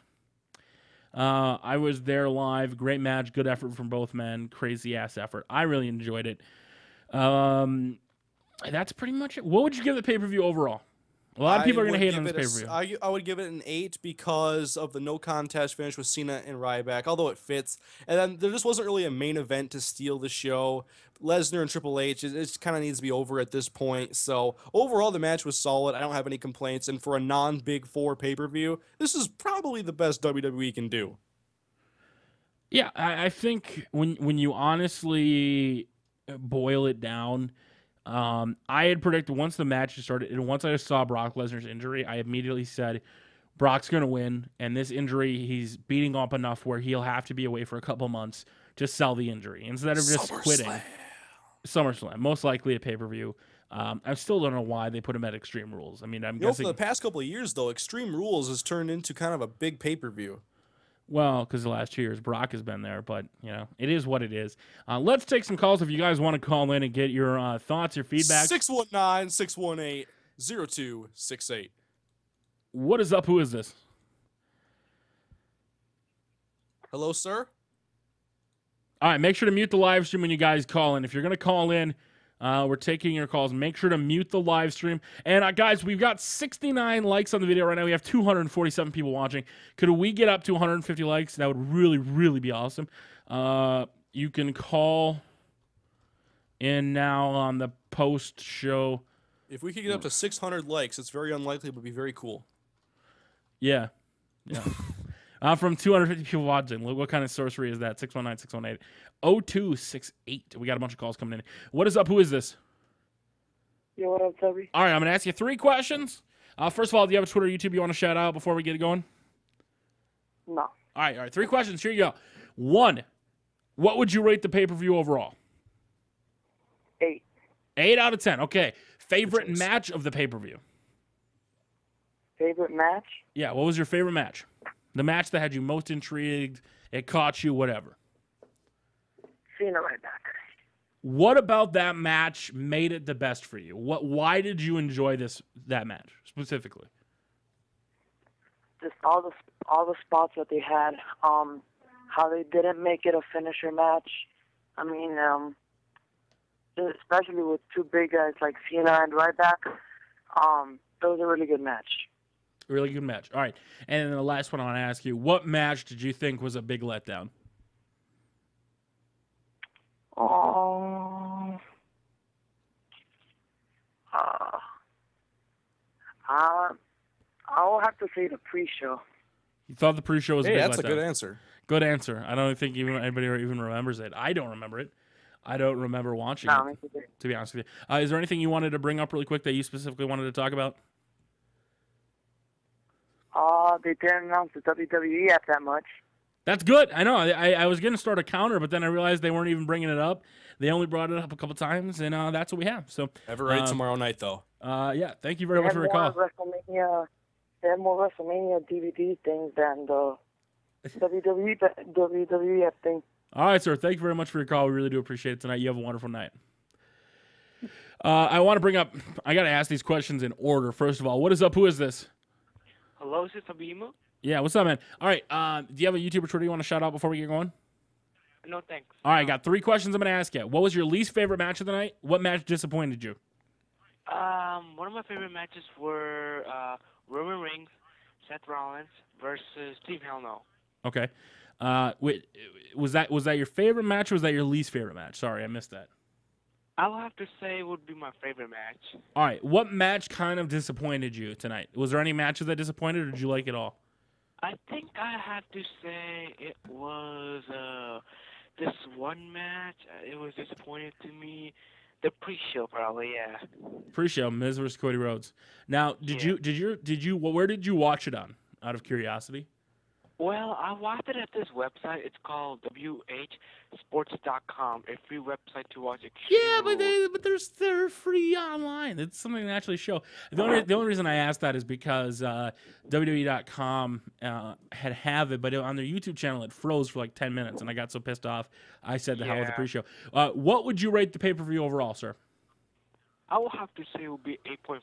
I was there live. Great match. Good effort from both men. Crazy-ass effort. I really enjoyed it. That's pretty much it. What would you give the pay-per-view overall? A lot of people are going to hate on this pay-per-view. I would give it an 8 because of the no contest finish with Cena and Ryback, although it fits. And then there just wasn't really a main event to steal the show. Lesnar and Triple H, it kind of needs to be over at this point. So overall, the match was solid. I don't have any complaints. And for a non-Big Four pay-per-view, this is probably the best WWE can do. Yeah, I think when you honestly boil it down... I had predicted once the match started, and once I saw Brock Lesnar's injury, I immediately said, Brock's going to win, and this injury, he's beating up enough where he'll have to be away for a couple months to sell the injury instead of just quitting. SummerSlam, most likely a pay-per-view. I still don't know why they put him at Extreme Rules. I mean, I'm You know, for guessing. the past couple of years, though, Extreme Rules has turned into kind of a big pay-per-view. Well, because the last 2 years Brock has been there, but it is what it is. Let's take some calls if you guys want to call in and get your thoughts, your feedback. 619-618-0268. What is up? Who is this? Hello, sir. All right, make sure to mute the live stream when you guys call in. If you're going to call in, we're taking your calls. Make sure to mute the live stream. And guys, we've got 69 likes on the video right now. We have 247 people watching. Could we get up to 150 likes? That would really, really be awesome. You can call in now on the post show. If we could get up to 600 likes, it's very unlikely, but would be very cool. Yeah. From 250 people watching. Look, what kind of sorcery is that? 619-618-0268. We got a bunch of calls coming in. What is up? Who is this? Yo, what up, Tubby? All right, I'm going to ask you 3 questions. First of all, do you have a Twitter or YouTube you want to shout out before we get it going? No. All right. 3 questions. Here you go. 1, what would you rate the pay-per-view overall? 8. 8 out of 10. Okay. Favorite match of the pay-per-view? Favorite match? Yeah, what was your favorite match? The match that had you most intrigued, it caught you, whatever. Cena Ryback. What about that match made it the best for you? Why did you enjoy that match specifically? Just all the spots that they had. How they didn't make it a finisher match. I mean, especially with 2 big guys like Cena and Ryback. That was a really good match. Really good match. All right. And then the last one I want to ask you, what match did you think was a big letdown? I'll have to say the pre-show. You thought the pre-show was a big letdown? That's a good answer. Good answer. I don't think anybody even remembers it. I don't remember it. I don't remember watching it, to be honest with you. Is there anything you wanted to bring up really quick that you specifically wanted to talk about? They didn't announce the WWE app that much. That's good. I know. I was going to start a counter, but then I realized they weren't even bringing it up. They only brought it up a couple times, and that's what we have. So Ever right tomorrow night, though. Yeah, thank you very much for your call. They have more WrestleMania DVD things than the WWE app thing. All right, sir. Thank you very much for your call. We really do appreciate it tonight. You have a wonderful night. I want to bring up, I got to ask these questions in order. First of all, what is up? Who is this? Hello, is this Abima? Yeah, what's up, man? All right, do you have a YouTube or Twitter you want to shout out before we get going? No, thanks. All right, I got 3 questions I'm going to ask you. What was your least favorite match of the night? What match disappointed you? One of my favorite matches were Roman Reigns, Seth Rollins versus Team Hell No. Okay. Wait, was that your favorite match or was that your least favorite match? Sorry, I missed that. I will have to say it would be my favorite match. All right, what match kind of disappointed you tonight? Was there any matches that disappointed, or did you like it all? I think I have to say it was this one match. It was disappointing to me. The pre-show, probably, yeah. Pre-show, Miz versus Cody Rhodes. Now, where did you watch it on? Out of curiosity. Well, I watched it at this website. It's called whsports.com, a free website to watch it. Yeah, but they're free online. It's something they actually show. The only reason I asked that is because WWE.com have it, but on their YouTube channel it froze for like 10 minutes, and I got so pissed off. I said the hell with the pre-show. What would you rate the pay-per-view overall, sir? I will have to say it would be 8.5.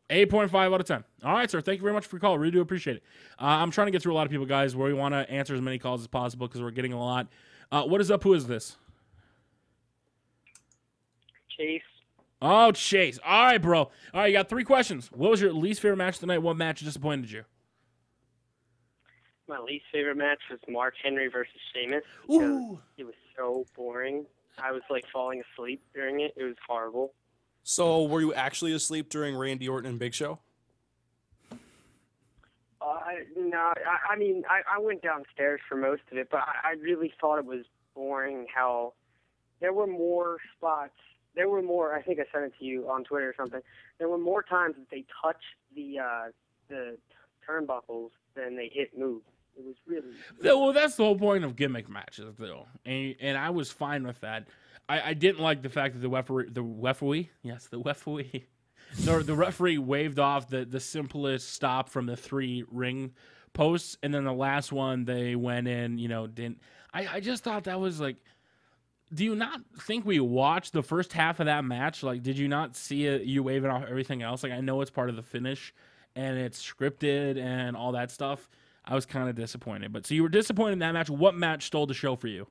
8.5 out of 10. All right, sir. Thank you very much for your call. Really do appreciate it. I'm trying to get through a lot of people, guys, where we want to answer as many calls as possible because we're getting a lot. What is up? Who is this? Chase. Oh, Chase. All right, bro. All right, you got 3 questions. What was your least favorite match tonight? What match disappointed you? My least favorite match was Mark Henry versus Sheamus. Ooh. It was so boring. I was like falling asleep during it. It was horrible. So, were you actually asleep during Randy Orton and Big Show? No, I mean, I went downstairs for most of it, but I really thought it was boring how there were more spots. There were more, I think I sent it to you on Twitter or something. There were more times that they touched the turnbuckles than they hit moves. It was really. Well, that's the whole point of gimmick matches, though, and I was fine with that. I didn't like the fact that the referee waved off the simplest stop from the 3 ring posts, and then the last one they went in, didn't. I just thought that was like. Do you not think we watched the first half of that match? Like, did you not see it? You waving off everything else? Like, I know it's part of the finish, and it's scripted and all that stuff. I was kind of disappointed. But so you were disappointed in that match. What match stole the show for you?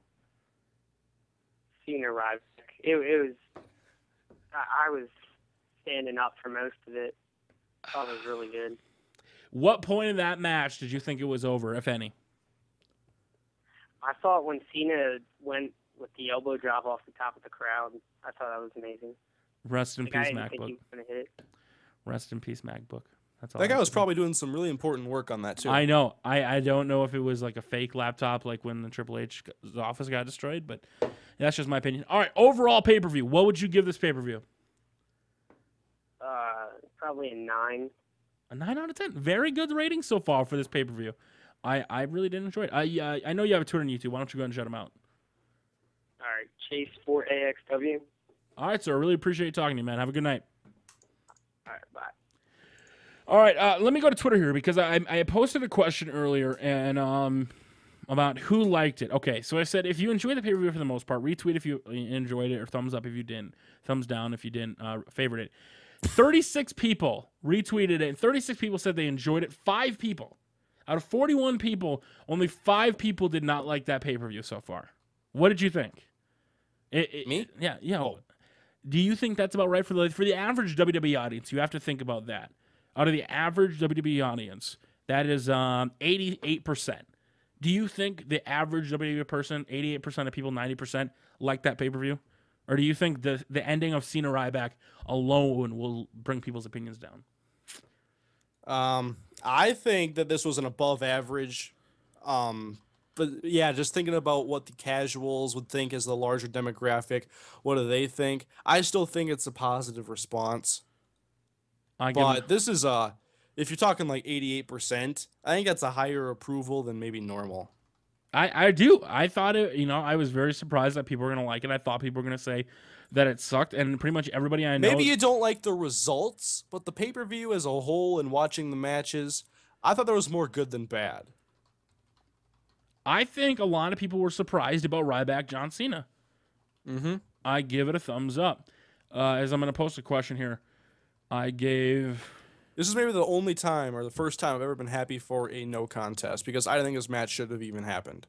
Cena Ryback. It was. I was standing up for most of it. I thought it was really good. What point in that match did you think it was over, if any? I thought when Cena went with the elbow drop off the top of the crowd, I thought that was amazing. Rest in Like, peace, I didn't think MacBook. he was going to hit it. Rest in peace, MacBook. That's all. That guy was probably doing some really important work on that too. I know. I don't know if it was like a fake laptop, like when the Triple H's office got destroyed, but that's just my opinion. All right, overall pay-per-view. What would you give this pay-per-view? Probably a 9. A 9 out of 10. Very good rating so far for this pay-per-view. I really did enjoy it. I know you have a Twitter and YouTube. Why don't you go ahead and shut them out? All right, Chase for AXW. All right, sir. I really appreciate you talking to you, man. Have a good night. All right, bye. All right, let me go to Twitter here because I posted a question earlier and about who liked it. Okay, so I said if you enjoyed the pay-per-view for the most part, retweet if you enjoyed it, or thumbs up if you didn't, thumbs down if you didn't, favorite it. 36 people retweeted it, and 36 people said they enjoyed it. 5 people. Out of 41 people, only 5 people did not like that pay-per-view so far. What did you think? Me? Yeah. Oh. Do you think that's about right for the average WWE audience? You have to think about that. Out of the average WWE audience, that is 88%. Do you think the average WWE person, 88% of people, 90%, like that pay-per-view? Or do you think the ending of Cena Ryback alone will bring people's opinions down? I think that this was an above average. But yeah, just thinking about what the casuals would think as the larger demographic, what do they think? I still think it's a positive response. But this is if you're talking like 88%, I think that's a higher approval than maybe normal. I do. I thought it, I was very surprised that people were going to like it. I thought people were going to say that it sucked, and pretty much everybody I know. Maybe you don't like the results, but the pay-per-view as a whole and watching the matches, I thought there was more good than bad. I think a lot of people were surprised about Ryback John Cena. Mm-hmm. I give it a thumbs up. As I'm going to post a question here, This is maybe the only time or the first time I've ever been happy for a no contest because I don't think this match should have even happened.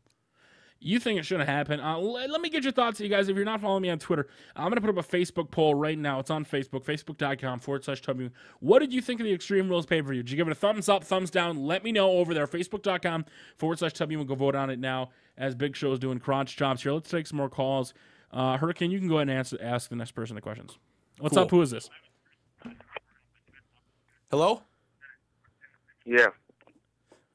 You think it shouldn't happen. Let me get your thoughts, you guys. If you're not following me on Twitter, I'm going to put up a Facebook poll right now. It's on Facebook, facebook.com/Tubby. What did you think of the Extreme Rules pay-per-view? Did you give it a thumbs up, thumbs down? Let me know over there, facebook.com/Tubby. We'll go vote on it now as Big Show's doing crotch chops here. Let's take some more calls. Hurricane, you can go ahead and ask the next person the questions. What's up? Who is this? Hello? Yeah.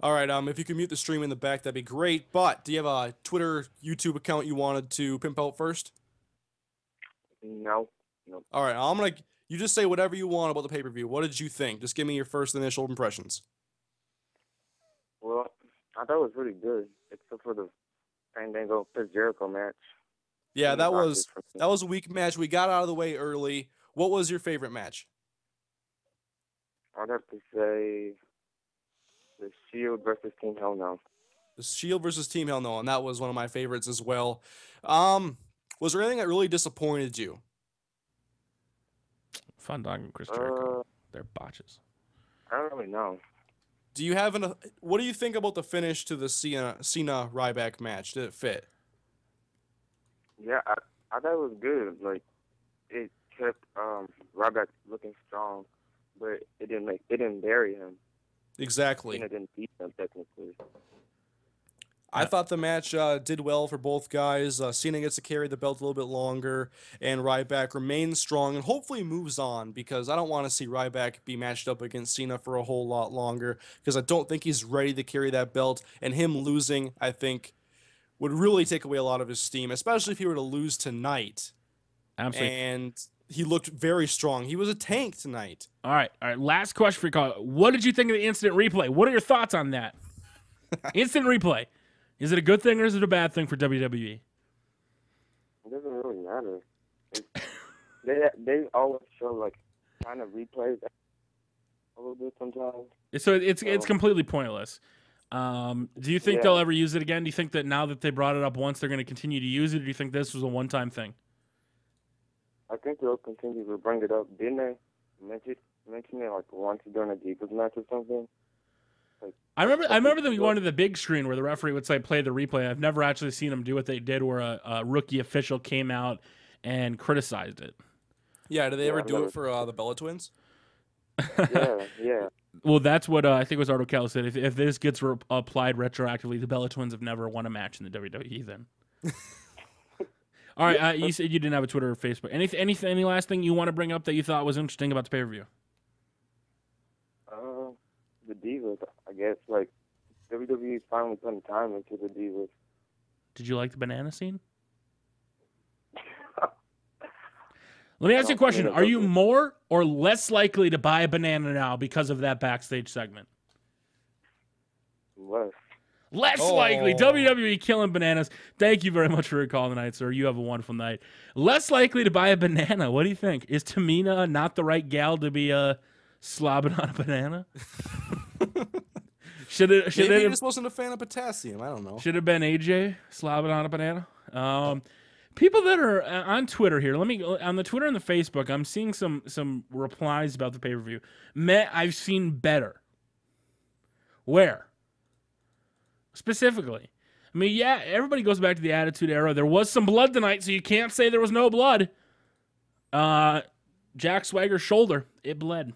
All right, if you can mute the stream in the back, that'd be great. But do you have a Twitter, YouTube account you wanted to pimp out first? No. All right, you just say whatever you want about the pay-per-view. What did you think? Just give me your first initial impressions. Well, I thought it was really good, except for the Fandango Jericho match. Yeah, that was a weak match. We got out of the way early. What was your favorite match? I'd have to say the Shield versus Team Hell No. The Shield versus Team Hell No, and that was one of my favorites as well. Was there anything that really disappointed you? Fandango and Chris Jericho. They're botches. I don't really know. Do you have what do you think about the finish to the Cena Ryback match? Did it fit? Yeah, I thought it was good. Like, it kept Ryback looking strong, but it didn't bury him. Exactly. Cena didn't beat him technically. I thought the match did well for both guys. Cena gets to carry the belt a little bit longer, and Ryback remains strong and hopefully moves on because I don't want to see Ryback be matched up against Cena for a whole lot longer because I don't think he's ready to carry that belt, and him losing, I think, would really take away a lot of his steam, especially if he were to lose tonight. Absolutely. And he looked very strong. He was a tank tonight. All right. Last question for you, call. What did you think of the instant replay? What are your thoughts on that? Instant replay. Is it a good thing or is it a bad thing for WWE? It doesn't really matter. They always show like kind of replays a little bit sometimes. So it's completely pointless. Do you think they'll ever use it again? Do you think that now that they brought it up once, they're going to continue to use it? Or do you think this was a one-time thing? I think they'll continue to bring it up. Didn't they mention it like once during a Divas match or something? Like, I remember them going to the big screen where the referee would say play the replay. I've never actually seen them do what they did where a rookie official came out and criticized it. Yeah, did they ever do it for the Bella Twins? Yeah. Well, that's what I think it was Ardo Cal said. If this gets applied retroactively, the Bella Twins have never won a match in the WWE then. All right, you said you didn't have a Twitter or Facebook. Any last thing you want to bring up that you thought was interesting about the pay-per-view? The Divas, I guess, like, WWE finally putting time into the Divas. Did you like the banana scene? Let me ask you a question. Are you more or less likely to buy a banana now because of that backstage segment? Less likely. WWE killing bananas. Thank you very much for your call tonight, sir. You have a wonderful night. Less likely to buy a banana. What do you think? Is Tamina not the right gal to be slobbing on a banana? Maybe he just wasn't a fan of potassium. I don't know. Should have been AJ slobbing on a banana. People that are on Twitter here, on the Twitter and the Facebook, I'm seeing some replies about the pay-per-view. I've seen better. Where? Specifically. I mean, yeah, everybody goes back to the Attitude Era. There was some blood tonight, so you can't say there was no blood. Jack Swagger's shoulder, it bled.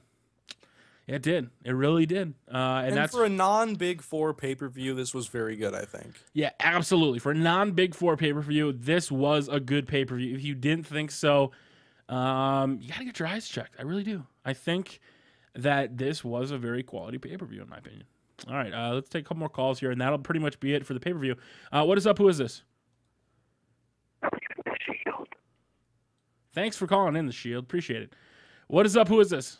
It did. It really did. And that's for a non-Big Four pay-per-view, this was very good, I think. Yeah, absolutely. For a non-Big Four pay-per-view, this was a good pay-per-view. If you didn't think so, you got to get your eyes checked. I really do. I think that this was a very quality pay-per-view, in my opinion. All right, let's take a couple more calls here, and that'll pretty much be it for the pay-per-view. What is up? Who is this? Thanks for calling in, The Shield. Appreciate it. What is up? Who is this?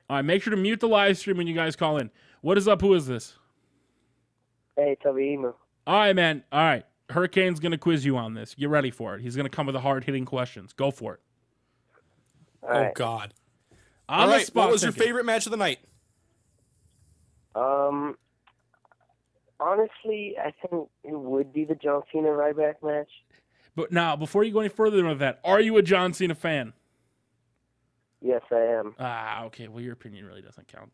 All right, make sure to mute the live stream when you guys call in. What is up? Who is this? Hey, Tubby. All right, man. All right. Hurricane's going to quiz you on this. Get ready for it. He's going to come with the hard-hitting questions. Go for it. Oh, God. On the spot, what was your favorite match of the night? Honestly, I think it would be the John Cena Ryback match. But now, before you go any further with that, are you a John Cena fan? Yes, I am. Okay. Well, your opinion really doesn't count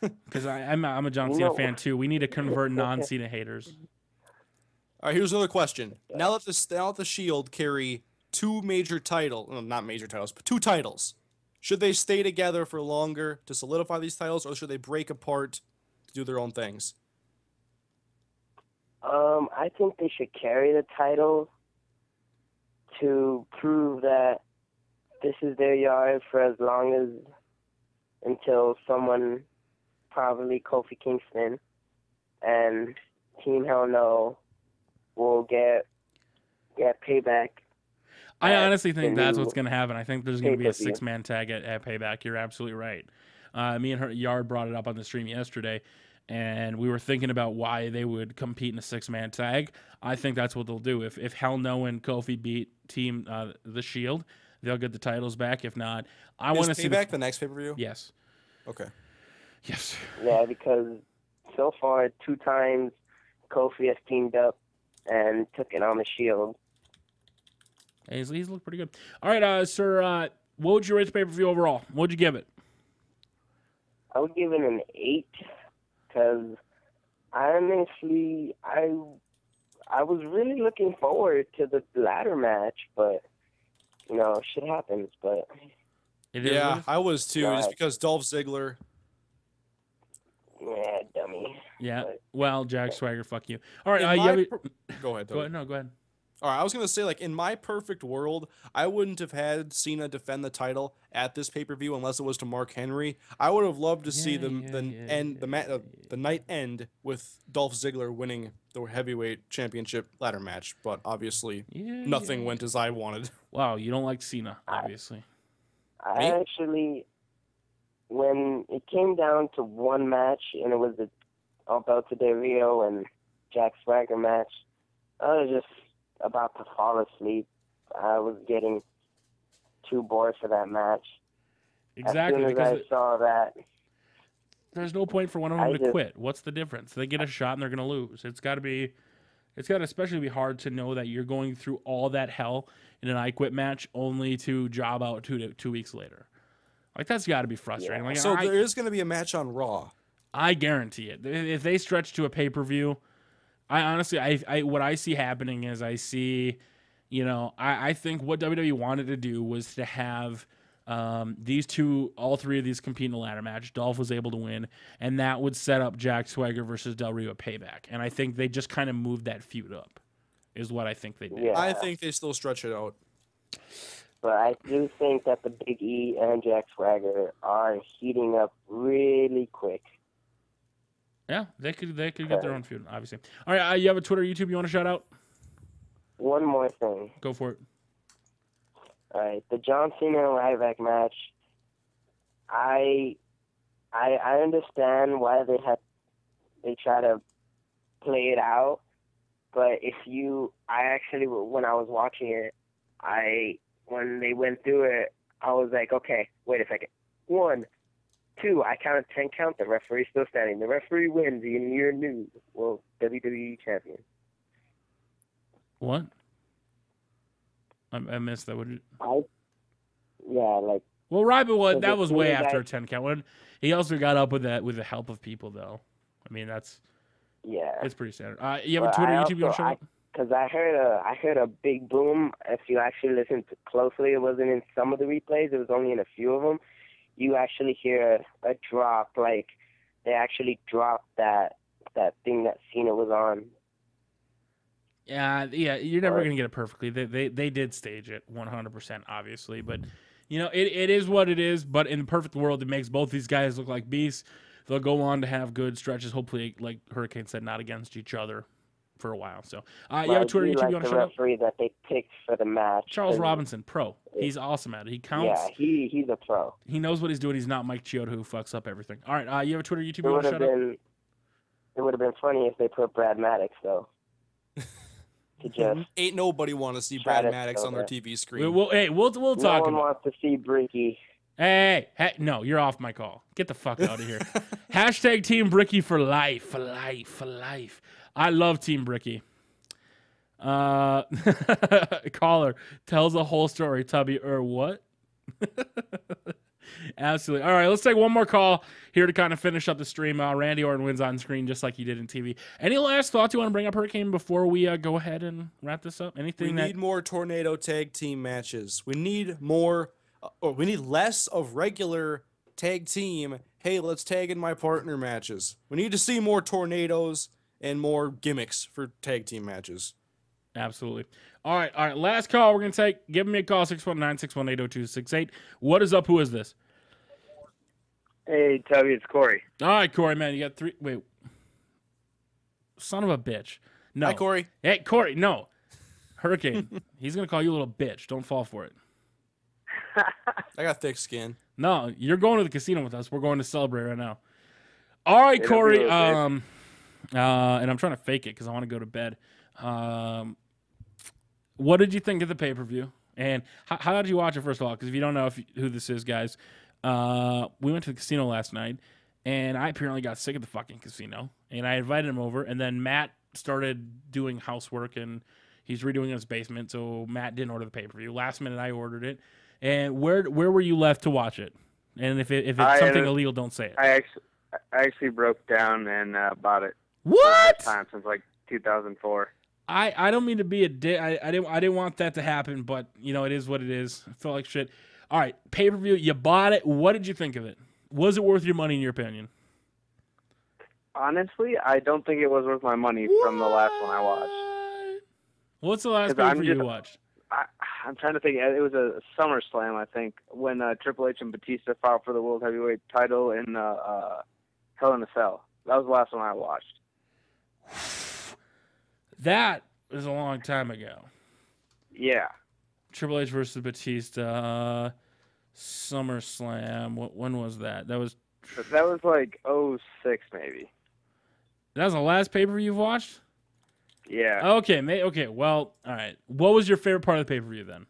then. Because I'm a John Cena fan too. We need to convert non-Cena haters. All right, here's another question. Now that the Shield carry two major titles, well, not major titles, but two titles, should they stay together for longer to solidify these titles, or should they break apart to do their own things? I think they should carry the title to prove that this is their yard for as long as until someone, probably Kofi Kingston, and Team Hell No will get payback. I honestly think that's what's going to happen. I think there's going to be a six-man tag at Payback. You're absolutely right. Me and Yard brought it up on the stream yesterday, and we were thinking about why they would compete in a six-man tag. I think that's what they'll do. If Hell No and Kofi beat Team The Shield, they'll get the titles back. If not, I want to see Payback the next pay-per-view. Yes. Okay. Yes. Yeah, because so far 2 times Kofi has teamed up and took it on the Shield. He's looked pretty good. All right, sir. What would you rate the pay-per-view overall? What would you give it? I would give it an 8 because honestly, I was really looking forward to the ladder match, but shit happens. But yeah, I was too. Just because Dolph Ziggler. Yeah, dummy. Yeah. But, well, Jack Swagger, fuck you. All right. Go ahead. Go ahead. No, go ahead. All right, I was going to say, in my perfect world, I wouldn't have had Cena defend the title at this pay-per-view unless it was to Mark Henry. I would have loved to see the night end with Dolph Ziggler winning the heavyweight championship ladder match, but obviously nothing went as I wanted. Wow, you don't like Cena, obviously. I when it came down to one match, and it was the Alberto Del Rio and Jack Swagger match, I was just about to fall asleep. I was getting too bored for that match. Exactly. As soon as I saw that, there's no point for one of them to quit. What's the difference? They get a shot and they're going to lose. It's got to especially be hard to know that you're going through all that hell in an I Quit match only to job out 2 weeks later. Like, that's got to be frustrating. Yeah. Like, So there is going to be a match on Raw. I guarantee it. If they stretch to a pay-per-view, I honestly, what I see happening is I think what WWE wanted to do was to have all three of these compete in a ladder match. Dolph was able to win, and that would set up Jack Swagger versus Del Rio Payback. And I think they just kind of moved that feud up, is what I think they did. Yeah. I think they still stretch it out. But I do think that the Big E and Jack Swagger are heating up really quick. Yeah, they could get their own feud, obviously. All right, you have a Twitter, YouTube you want to shout out? One more thing. Go for it. All right, the John Cena and Ryback match. I understand why they try to play it out, but when I was watching it, when they went through it, I was like, okay, wait a second. 1, 2, I counted 10 count. The referee's still standing. The referee wins, and you're new. Well, WWE champion. What? I missed that. Well, Ryback, that was way Cena after guy- a 10 count. He also got up with the help of people, though. I mean, it's pretty standard. You have a Twitter, YouTube you want to shout out? Because I heard a big boom. If you actually listen closely, it wasn't in some of the replays. It was only in a few of them. You actually hear a drop, like they actually dropped that thing that Cena was on. Yeah, you're never gonna get it perfectly. They did stage it 100%, obviously, but it is what it is. But in the perfect world, it makes both these guys look like beasts. They'll go on to have good stretches. Hopefully, like Hurricane said, not against each other for a while. So, you have a Twitter, YouTube you want to shout out? The referee that they picked for the match, Charles Robinson, pro. He's awesome at it. He counts. Yeah, he's a pro. He knows what he's doing. He's not Mike Chioda who fucks up everything. All right, you have a Twitter, YouTube you want to shout out? It would have been funny if they put Brad Maddox though. To just Ain't nobody want to see Brad Maddox on their TV screen. We'll talk no one about it. wants to see Bricky. Hey, no, you're off my call. Get the fuck out of here. Hashtag Team Bricky for life, for life, for life. I love Team Bricky. Caller tells a whole story. Tubby, or what? Absolutely. All right, let's take one more call here to kind of finish up the stream. Randy Orton wins on screen just like he did in TV. Any last thoughts you want to bring up, Hurricane, before we go ahead and wrap this up? Anything we need more Tornado tag team matches. We need more, or we need less of regular tag team. Hey, let's tag in my partner matches. We need to see more tornadoes and more gimmicks for tag team matches. Absolutely. All right. Last call we're going to take. Give me a call, 619-618-0268. What is up? Who is this? Hey, Tubby, it's Corey. All right, Corey, man. You got 3. Wait. Son of a bitch. No. Hi, Corey. Hey, Corey, no. Hurricane. He's going to call you a little bitch. Don't fall for it. I got thick skin. No, you're going to the casino with us. We're going to celebrate right now. All right, Corey. And I'm trying to fake it because I want to go to bed. What did you think of the pay-per-view? And how did you watch it, first of all? Because if you don't know who this is, guys, we went to the casino last night, and I apparently got sick of the fucking casino. And I invited him over, and then Matt started doing housework, and he's redoing his basement, so Matt didn't order the pay-per-view. Last minute, I ordered it. And where were you left to watch it? And if it's something illegal, don't say it. I actually broke down and bought it. What? First time since like 2004. I don't mean to be a dick. I didn't want that to happen, but it is what it is. I felt like shit. All right, pay-per-view. You bought it. What did you think of it? Was it worth your money in your opinion? Honestly, I don't think it was worth my money from the last one I watched. What's the last pay-per-view you watched? I'm trying to think. It was a SummerSlam, I think, when Triple H and Batista fought for the World Heavyweight title in Hell in a Cell. That was the last one I watched. That was a long time ago. Yeah. Triple H versus Batista. SummerSlam. When was that? That was like '06 maybe. That was the last pay-per-view you've watched? Yeah. Okay, okay. Well, all right. What was your favorite part of the pay-per-view then?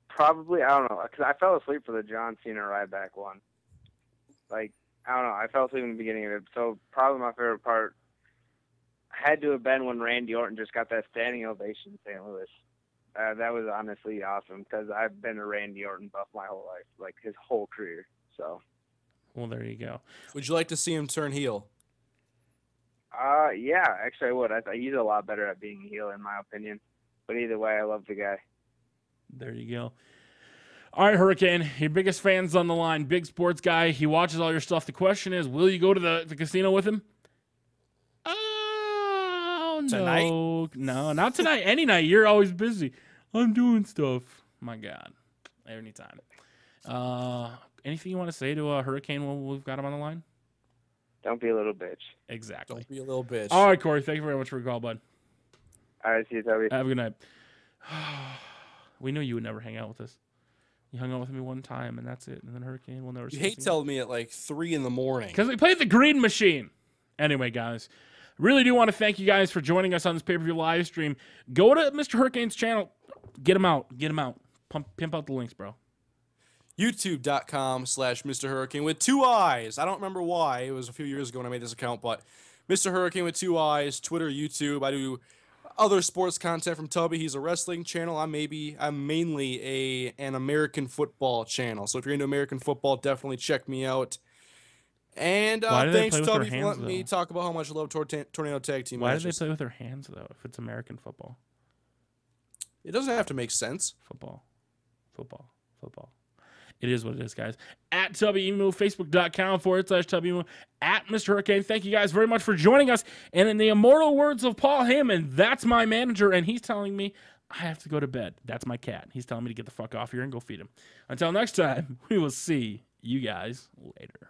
Probably, I don't know, because I fell asleep for the John Cena Ryback one. Like, I don't know, I fell asleep in the beginning of it. So probably my favorite part had to have been when Randy Orton just got that standing ovation in St. Louis. That was honestly awesome because I've been a Randy Orton buff my whole life, like his whole career. So. Well, there you go. Would you like to see him turn heel? Yeah, actually I would. I thought he's a lot better at being a heel in my opinion. But either way, I love the guy. There you go. All right, Hurricane, your biggest fan's on the line, big sports guy. He watches all your stuff. The question is, will you go to the casino with him? Oh, no. Tonight? No, not tonight. Any night. You're always busy. I'm doing stuff. My God. Anytime. Anything you want to say to Hurricane while we've got him on the line? Don't be a little bitch. Exactly. Don't be a little bitch. All right, Corey. Thank you very much for your call, bud. All right, see you, Tubby. Have a good night. We knew you would never hang out with us. You hung out with me one time, and that's it. And then Hurricane will never see You hate telling me at like 3 in the morning. because we played the Green Machine. Anyway, guys, really do want to thank you guys for joining us on this pay-per-view live stream. Go to Mr. Hurricane's channel. Get him out. Get him out. Pimp out the links, bro. YouTube.com/Mr. Hurricane with 2 eyes. I don't remember why. It was a few years ago when I made this account, but Mr. Hurricane with 2 eyes. Twitter, YouTube. I do other sports content from Tubby. He's a wrestling channel. I'm mainly an American football channel. So if you're into American football, definitely check me out. And thanks, Tubby, for letting me talk about how much I love Tornado Tag Team Why matches. do they play with their hands, though, if it's American football? It doesn't have to make sense. Football. It is what it is, guys. At TubbyEmu, Facebook.com/TubbyEmu, at Mr. Hurricane. Thank you guys very much for joining us. And in the immortal words of Paul Heyman, that's my manager, and he's telling me I have to go to bed. That's my cat. He's telling me to get the fuck off here and go feed him. Until next time, we will see you guys later.